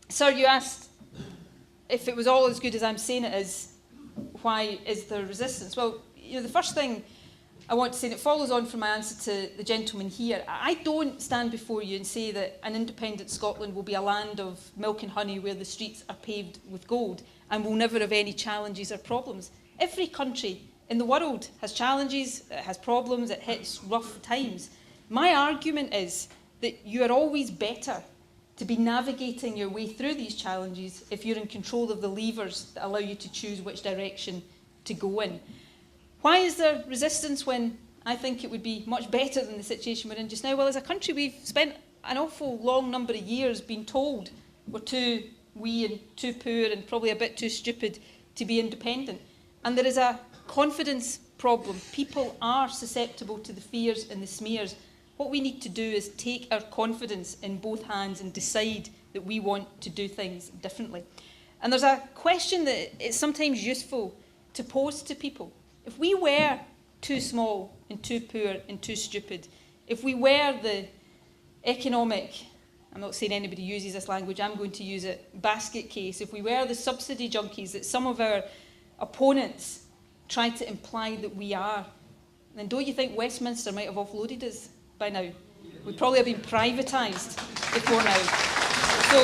Sir, you asked if it was all as good as I'm saying it is, why is there resistance? Well, you know, the first thing I want to say, and it follows on from my answer to the gentleman here, I don't stand before you and say that an independent Scotland will be a land of milk and honey where the streets are paved with gold and will never have any challenges or problems. Every country in the world has challenges, it has problems, it hits rough times. My argument is that you are always better to be navigating your way through these challenges if you're in control of the levers that allow you to choose which direction to go in. Why is there resistance when I think it would be much better than the situation we're in just now? Well, as a country, we've spent an awful long number of years being told we're too wee and too poor and probably a bit too stupid to be independent. And there is a confidence problem. People are susceptible to the fears and the smears. What we need to do is take our confidence in both hands and decide that we want to do things differently. And there's a question that it's sometimes useful to pose to people. If we were too small and too poor and too stupid, if we were the economic, I'm not saying anybody uses this language, I'm going to use it, basket case, if we were the subsidy junkies that some of our opponents try to imply that we are, then don't you think Westminster might have offloaded us by now? We'd probably have been privatised before now. So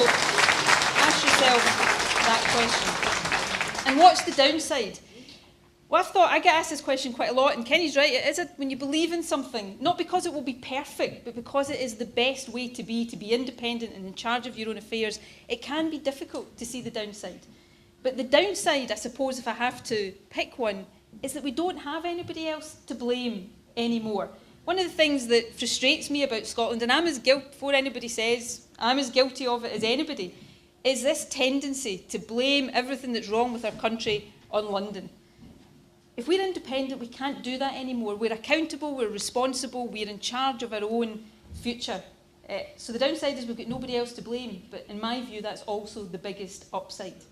ask yourself that question. And what's the downside? Well, I get asked this question quite a lot, and Kenny's right, it is when you believe in something, not because it will be perfect, but because it is the best way to be independent and in charge of your own affairs, it can be difficult to see the downside. But the downside, I suppose, if I have to pick one, is that we don't have anybody else to blame anymore. One of the things that frustrates me about Scotland, and I'm as guilty, before anybody says I'm as guilty of it as anybody, is this tendency to blame everything that's wrong with our country on London. If we're independent, we can't do that anymore. We're accountable, we're responsible, we're in charge of our own future. So the downside is we've got nobody else to blame, but in my view, that's also the biggest upside.